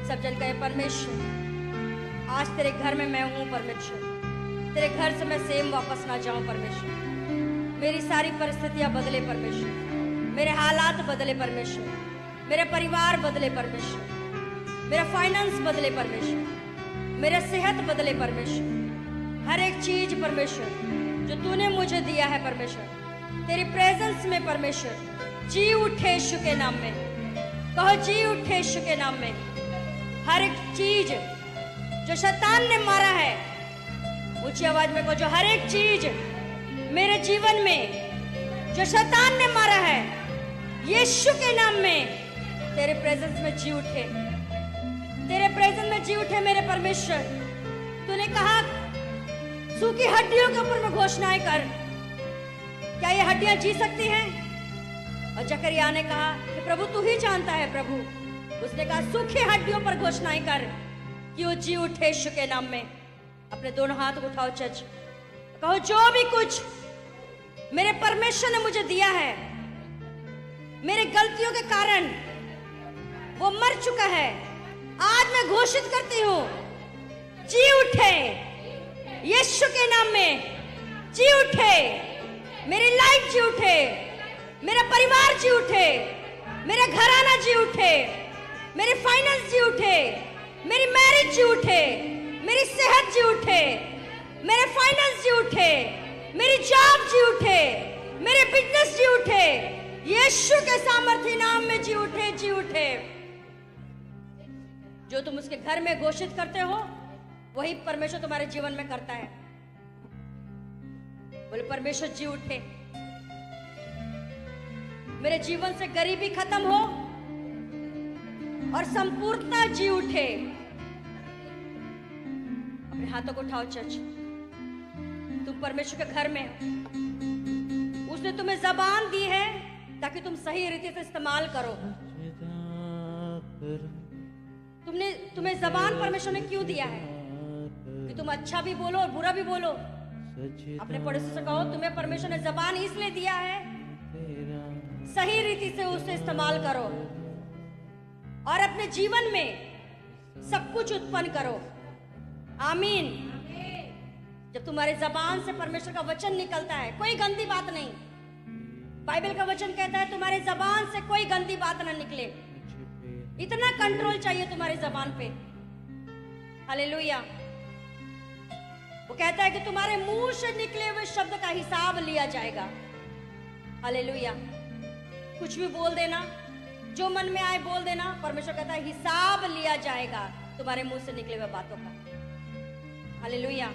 सब जन कहे परमेश्वर, आज तेरे घर में मैं हूँ परमेश्वर, तेरे घर से मैं सेम वापस ना जाऊं परमेश्वर। मेरी सारी परिस्थितियां बदले परमेश्वर, मेरे हालात बदले परमेश्वर, मेरा परिवार बदले परमेश्वर, मेरा फाइनेंस बदले परमेश्वर, मेरा सेहत बदले परमेश्वर, हर एक चीज परमेश्वर जो तूने मुझे दिया है परमेश्वर, तेरी प्रेजेंस में परमेश्वर जी उठे यीशु के नाम में। कहो जी उठे यीशु के नाम में। हर एक चीज जो शैतान ने मारा है, ऊंची आवाज में कहो, जो हर एक चीज मेरे जीवन में जो शैतान ने मारा है, यीशु के नाम में तेरे प्रेजेंस में जी उठे, तेरे प्रेजेंस में जी उठे मेरे परमेश्वर। तूने कहा सूखी हड्डियों के ऊपर में घोषणाएं कर, क्या ये हड्डियां जी सकती हैं? और जकरिया ने कहा कि प्रभु तू ही जानता है प्रभु। उसने कहा सूखी हड्डियों पर घोषणाएं कर कि वो जी उठे यीशु के नाम में। अपने दोनों हाथ उठाओ चर्च, कहो जो भी कुछ मेरे परमेश्वर ने मुझे दिया है, मेरे गलतियों के कारण वो मर चुका है, आज मैं घोषित करती हूं जी उठे यीशु के नाम में, जी उठे, मेरी लाइफ जी उठे, मेरा परिवार जी उठे, मेरा घराना जी उठे, मेरे फाइनेंस जी उठे, मेरी मैरिज जी उठे, मेरी सेहत जी उठे, मेरे फाइनेंस जी उठे, मेरी जॉब जी उठे, मेरे बिजनेस जी उठे, यीशु के सामर्थ्य नाम में जी उठे, जी उठे। जो तुम उसके घर में घोषित करते हो वही परमेश्वर तुम्हारे जीवन में करता है। बोले परमेश्वर जी उठे, मेरे जीवन से गरीबी खत्म हो और संपूर्णता जी उठे। अपने हाथों को उठाओ चर्च। तुम परमेश्वर के घर में हो, उसने तुम्हें जबान दी है ताकि तुम सही रीति से इस्तेमाल करो। तुम्हें जबान परमेश्वर ने क्यों दिया है? कि तुम अच्छा भी बोलो और बुरा भी बोलो। अपने पड़ोसी से कहो तुम्हें परमेश्वर ने जबान इसलिए दिया है, सही रीति से उसे इस्तेमाल करो और अपने जीवन में सब कुछ उत्पन्न करो। आमीन। जब तुम्हारे जबान से परमेश्वर का वचन निकलता है, कोई गंदी बात नहीं। बाइबल का वचन कहता है तुम्हारे जबान से कोई गंदी बात ना निकले। इतना कंट्रोल चाहिए तुम्हारी जबान पे। हालेलुया। वो कहता है कि तुम्हारे मुंह से निकले हुए शब्द का हिसाब लिया जाएगा। हालेलुया। कुछ भी बोल देना, जो मन में आए बोल देना, परमेश्वर कहता है हिसाब लिया जाएगा तुम्हारे मुंह से निकले हुए बातों का। हालेलुया।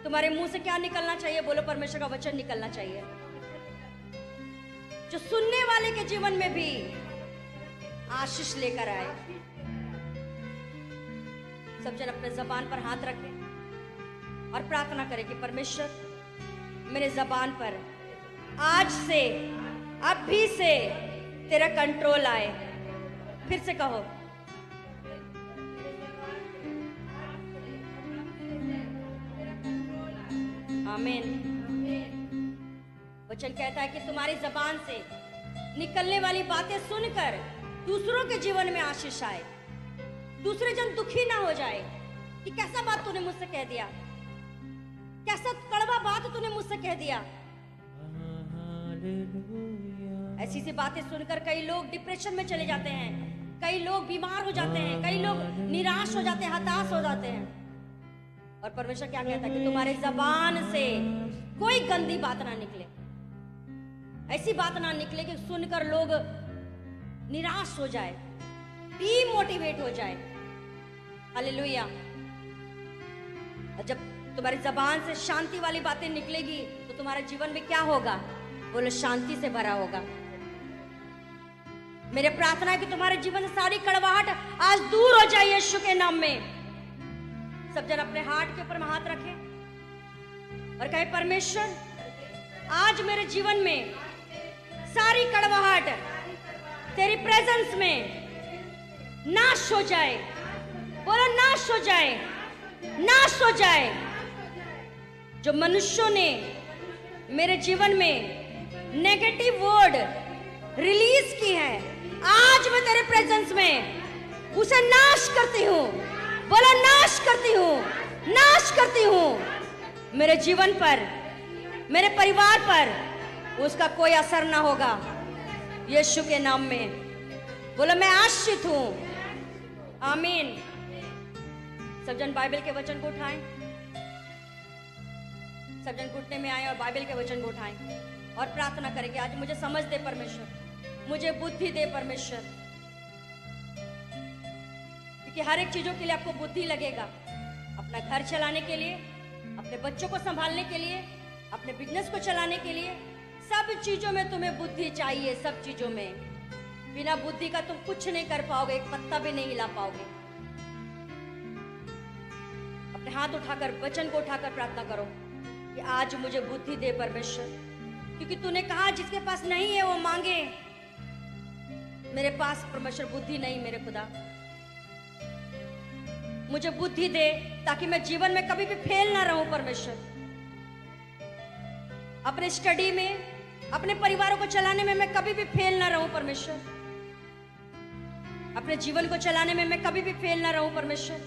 तुम्हारे मुंह से क्या निकलना चाहिए? बोलो परमेश्वर का वचन निकलना चाहिए, जो सुनने वाले के जीवन में भी आशीष लेकर आए। सब जन अपने जबान पर हाथ रखें और प्रार्थना करें कि परमेश्वर मेरे जबान पर आज से, अभी से तेरा कंट्रोल आए। फिर से कहो, आमीन। वचन कहता है कि तुम्हारी जबान से निकलने वाली बातें सुनकर दूसरों के जीवन में आशीष आए, दूसरे जन दुखी ना हो जाए कि कैसा बात तूने मुझसे कह दिया, कैसा कड़वा बात तूने मुझसे कह दिया। ऐसी सी बातें सुनकर कई लोग डिप्रेशन में चले जाते हैं, कई लोग बीमार हो जाते हैं, कई लोग निराश हो जाते हैं, हताश हो जाते हैं। और परमेश्वर क्या कहता है कि तुम्हारे जबान से कोई गंदी बात ना निकले, ऐसी बात ना निकले कि सुनकर लोग निराश हो जाए, डीमोटिवेट हो जाए। हालेलुया। और जब तुम्हारी जबान से शांति वाली बातें निकलेगी तो तुम्हारे जीवन में क्या होगा? बोलो शांति से भरा होगा। मेरे प्रार्थना है कि तुम्हारे जीवन से सारी कड़वाहट आज दूर हो जाए यीशु के नाम में। सब जन अपने हाथ के ऊपर में हाथ रखें और कहे परमेश्वर आज मेरे जीवन में सारी कड़वाहट तेरी प्रेजेंस में नाश हो जाए। बोलो नाश हो जाए, नाश हो जाए। जो मनुष्यों ने मेरे जीवन में नेगेटिव वर्ड रिलीज की है, आज मैं तेरे प्रेजेंस में उसे नाश करती हूँ। बोलो नाश करती हूँ, नाश करती हूँ। मेरे जीवन पर, मेरे परिवार पर उसका कोई असर ना होगा यीशु के नाम में। बोलो मैं आशीषित हूँ। आमीन। सब जन बाइबल के वचन को उठाएं। सब जन घुटने में आए और बाइबल के वचन को उठाएं और प्रार्थना करें कि आज मुझे समझ दे परमेश्वर, मुझे बुद्धि दे परमेश्वर। क्योंकि हर एक चीजों के लिए आपको बुद्धि लगेगा। अपना घर चलाने के लिए, अपने बच्चों को संभालने के लिए, अपने बिजनेस को चलाने के लिए, सब चीजों में तुम्हें बुद्धि चाहिए। सब चीजों में बिना बुद्धि का तुम कुछ नहीं कर पाओगे, एक पत्ता भी नहीं हिला पाओगे। अपने हाथ उठाकर, वचन को उठाकर प्रार्थना करो कि आज मुझे बुद्धि दे परमेश्वर, क्योंकि तूने कहा जिसके पास नहीं है वो मांगे। मेरे पास परमेश्वर बुद्धि नहीं, मेरे खुदा मुझे बुद्धि दे ताकि मैं जीवन में कभी भी फेल ना रहूं परमेश्वर। अपने स्टडी में, अपने परिवारों को चलाने में मैं कभी भी फेल ना रहूं परमेश्वर। अपने जीवन को चलाने में मैं कभी भी फेल ना रहूं परमेश्वर।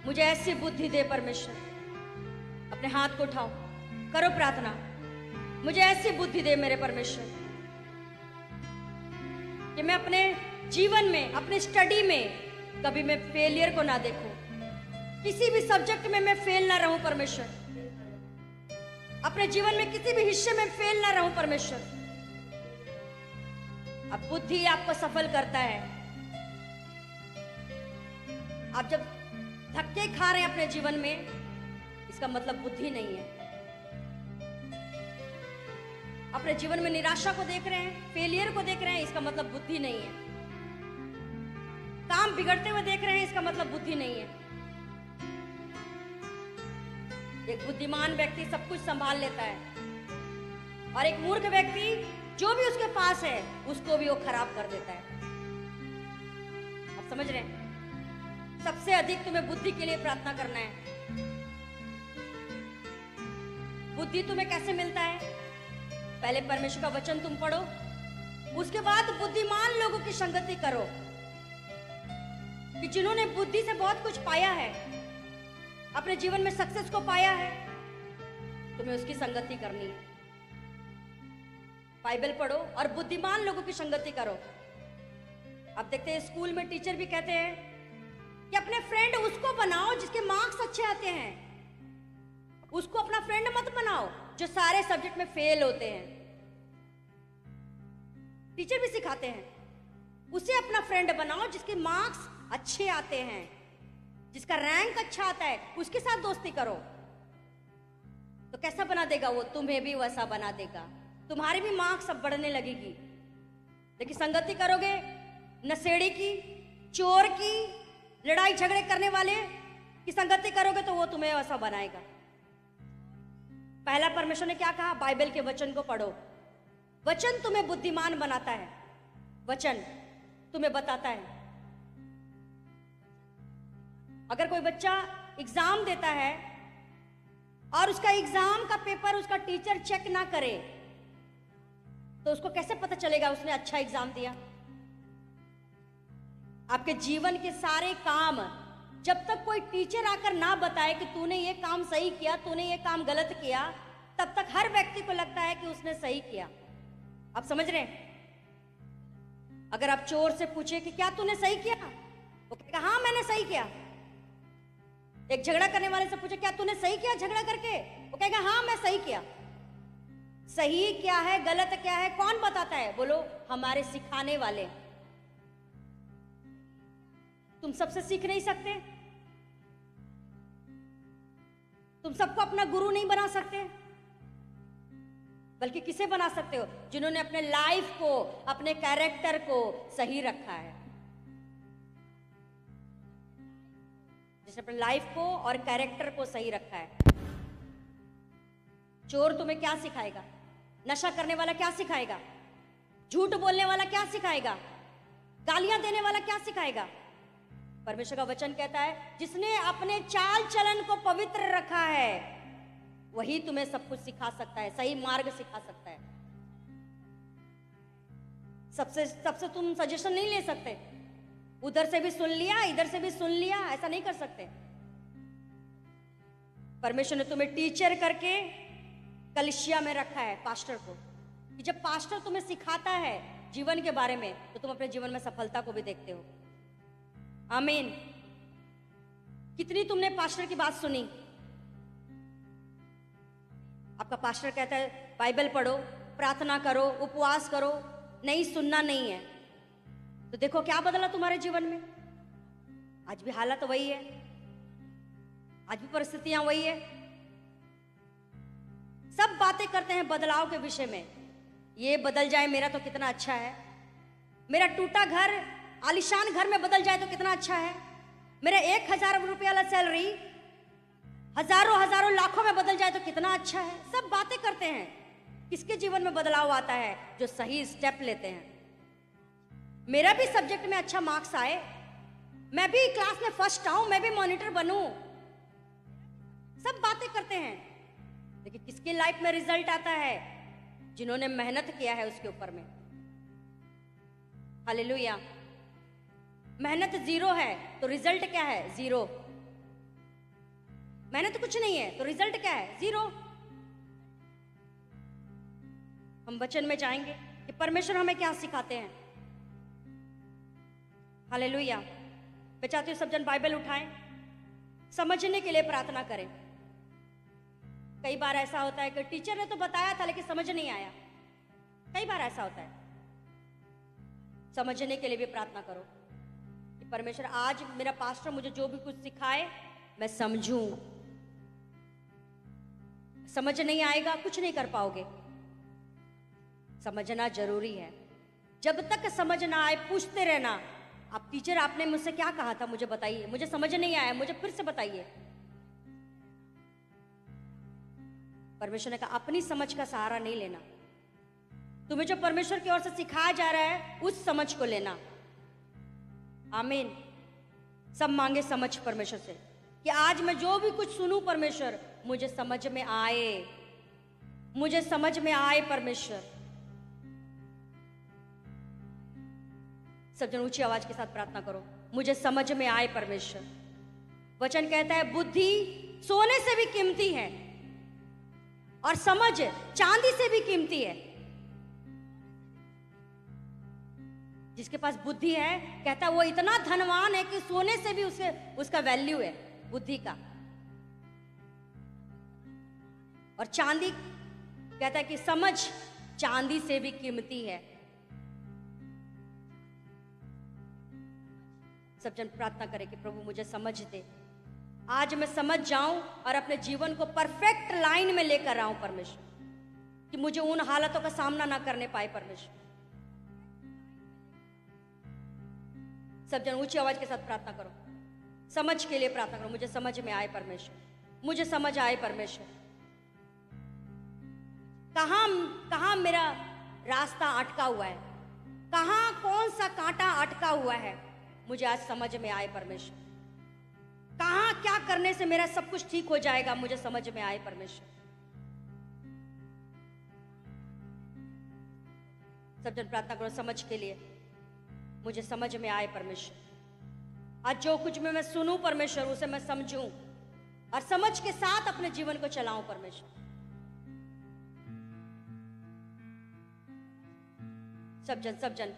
मुझे ऐसी बुद्धि दे परमेश्वर। अपने हाथ को उठाओ, करो प्रार्थना। मुझे ऐसी बुद्धि दे मेरे परमेश्वर कि मैं अपने जीवन में, अपने स्टडी में कभी मैं फेलियर को ना देखूं। किसी भी सब्जेक्ट में मैं फेल ना रहूं परमेश्वर। अपने जीवन में किसी भी हिस्से में फेल ना रहूं परमेश्वर। अब बुद्धि आपको सफल करता है। आप जब धक्के खा रहे हैं अपने जीवन में, इसका मतलब बुद्धि नहीं है। अपने जीवन में निराशा को देख रहे हैं, फेलियर को देख रहे हैं, इसका मतलब बुद्धि नहीं है। काम बिगड़ते हुए देख रहे हैं, इसका मतलब बुद्धि नहीं है। एक बुद्धिमान व्यक्ति सब कुछ संभाल लेता है और एक मूर्ख व्यक्ति जो भी उसके पास है उसको भी वो खराब कर देता है। आप समझ रहे हैं? सबसे अधिक तुम्हें बुद्धि के लिए प्रार्थना करना है। बुद्धि तुम्हें कैसे मिलता है? पहले परमेश्वर का वचन तुम पढ़ो, उसके बाद बुद्धिमान लोगों की संगति करो कि जिन्होंने बुद्धि से बहुत कुछ पाया है, अपने जीवन में सक्सेस को पाया है, तुम्हें उसकी संगति करनी है। बाइबल पढ़ो और बुद्धिमान लोगों की संगति करो। अब देखते हैं स्कूल में टीचर भी कहते हैं कि अपने फ्रेंड उसको बनाओ जिसके मार्क्स अच्छे आते हैं। उसको अपना फ्रेंड मत बनाओ जो सारे सब्जेक्ट में फेल होते हैं। टीचर भी सिखाते हैं उसे अपना फ्रेंड बनाओ जिसके मार्क्स अच्छे आते हैं, जिसका रैंक अच्छा आता है, उसके साथ दोस्ती करो। तो कैसा बना देगा वो? तुम्हें भी वैसा बना देगा। तुम्हारी भी मार्क्स अब बढ़ने लगेगी। लेकिन संगति करोगे नशेड़ी की, चोर की, लड़ाई झगड़े करने वाले की संगति करोगे तो वो तुम्हें वैसा बनाएगा। पहला परमेश्वर ने क्या कहा? बाइबल के वचन को पढ़ो। वचन तुम्हें बुद्धिमान बनाता है। वचन तुम्हें बताता है। अगर कोई बच्चा एग्जाम देता है और उसका एग्जाम का पेपर उसका टीचर चेक ना करे तो उसको कैसे पता चलेगा उसने अच्छा एग्जाम दिया? आपके जीवन के सारे काम जब तक कोई टीचर आकर ना बताए कि तूने ये काम सही किया, तूने ये काम गलत किया, तब तक हर व्यक्ति को लगता है कि उसने सही किया। आप समझ रहे हैं? अगर आप चोर से पूछे कि क्या तूने सही किया, वो कहेगा हाँ मैंने सही किया। एक झगड़ा करने वाले से पूछे क्या तूने सही किया झगड़ा करके, वो कहेगा हाँ मैं सही किया। सही क्या है गलत क्या है कौन बताता है? बोलो हमारे सिखाने वाले। तुम सबसे सीख नहीं सकते, तुम सबको अपना गुरु नहीं बना सकते, बल्कि किसे बना सकते हो? जिन्होंने अपने लाइफ को, अपने कैरेक्टर को सही रखा है, जिसने अपने लाइफ को और कैरेक्टर को सही रखा है। चोर तुम्हें क्या सिखाएगा? नशा करने वाला क्या सिखाएगा? झूठ बोलने वाला क्या सिखाएगा? गालियां देने वाला क्या सिखाएगा? परमेश्वर का वचन कहता है जिसने अपने चाल चलन को पवित्र रखा है वही तुम्हें सब कुछ सिखा सकता है, सही मार्ग सिखा सकता है। सबसे सबसे तुम सजेशन नहीं ले सकते। उधर से भी सुन लिया, इधर से भी सुन लिया, ऐसा नहीं कर सकते। परमेश्वर ने तुम्हें टीचर करके कलिसिया में रखा है, पास्टर को, कि जब पास्टर तुम्हें सिखाता है जीवन के बारे में तो तुम अपने जीवन में सफलता को भी देखते हो। आमीन। कितनी तुमने पास्टर की बात सुनी? आपका पास्टर कहता है बाइबल पढ़ो, प्रार्थना करो, उपवास करो, नहीं सुनना नहीं है। तो देखो क्या बदला तुम्हारे जीवन में। आज भी हालत वही है, आज भी परिस्थितियां वही है। सब बातें करते हैं बदलाव के विषय में, ये बदल जाए मेरा तो कितना अच्छा है, मेरा टूटा घर आलीशान घर में बदल जाए तो कितना अच्छा है, मेरा 1000 रुपया वाला सैलरी हजारों हजारों लाखों में बदल जाए तो कितना अच्छा है। सब बातें करते हैं। किसके जीवन में बदलाव आता है? जो सही स्टेप लेते हैं। मेरा भी सब्जेक्ट में अच्छा मार्क्स आए, मैं भी क्लास में फर्स्ट आऊं, मैं भी मॉनिटर बनूं, सब बातें करते हैं। लेकिन किसकी लाइफ में रिजल्ट आता है? जिन्होंने मेहनत किया है उसके ऊपर में। हालेलुया। मेहनत जीरो है तो रिजल्ट क्या है? जीरो। मेहनत कुछ नहीं है तो रिजल्ट क्या है? जीरो। हम वचन में जाएंगे कि परमेश्वर हमें क्या सिखाते हैं। हालेलुया। मैं चाहती हूं सब जन बाइबल उठाएं, समझने के लिए प्रार्थना करें। कई बार ऐसा होता है कि टीचर ने तो बताया था लेकिन समझ नहीं आया। कई बार ऐसा होता है। समझने के लिए भी प्रार्थना करो कि परमेश्वर आज मेरा पास्टर मुझे जो भी कुछ सिखाए मैं समझूं। समझ नहीं आएगा, कुछ नहीं कर पाओगे। समझना जरूरी है। जब तक समझ ना आए पूछते रहना, आप टीचर आपने मुझसे क्या कहा था, मुझे बताइए, मुझे समझ नहीं आया, मुझे फिर से बताइए। परमेश्वर ने कहा अपनी समझ का सहारा नहीं लेना, तुम्हें जो परमेश्वर की ओर से सिखाया जा रहा है उस समझ को लेना। आमीन। सब मांगे समझ परमेश्वर से कि आज मैं जो भी कुछ सुनूं परमेश्वर मुझे समझ में आए, मुझे समझ में आए परमेश्वर। सब जन ऊंची आवाज के साथ प्रार्थना करो, मुझे समझ में आए परमेश्वर। वचन कहता है बुद्धि सोने से भी कीमती है और समझ चांदी से भी कीमती है। जिसके पास बुद्धि है कहता है वो इतना धनवान है कि सोने से भी उसका वैल्यू है बुद्धि का। और चांदी कहता है कि समझ चांदी से भी कीमती है। सब जन प्रार्थना करें कि प्रभु मुझे समझ दे, आज मैं समझ जाऊं और अपने जीवन को परफेक्ट लाइन में लेकर आऊं परमेश्वर, कि मुझे उन हालातों का सामना ना करने पाए परमेश्वर। सब जन ऊंची आवाज के साथ प्रार्थना करो, समझ के लिए प्रार्थना करो। मुझे समझ में आए परमेश्वर, मुझे समझ आए परमेश्वर। कहां मेरा रास्ता अटका हुआ है, कहां कौन सा कांटा अटका हुआ है, मुझे आज समझ में आए परमेश्वर। कहां क्या करने से मेरा सब कुछ ठीक हो जाएगा, मुझे समझ में आए परमेश्वर। सब जन प्रार्थना करो समझ के लिए, मुझे समझ में आए परमेश्वर। आज जो कुछ मैं सुनूं परमेश्वर उसे मैं समझूं और समझ के साथ अपने जीवन को चलाऊं परमेश्वर। सब जन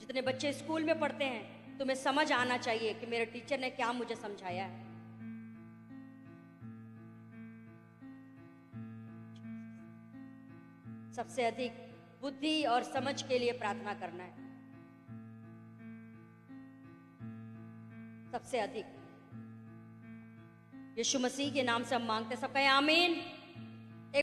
जितने बच्चे स्कूल में पढ़ते हैं तुम्हें समझ आना चाहिए कि मेरे टीचर ने क्या मुझे समझाया है। सबसे अधिक बुद्धि और समझ के लिए प्रार्थना करना है। सबसे अधिक यीशु मसीह के नाम से हम मांगते हैं। सब कहें आमीन।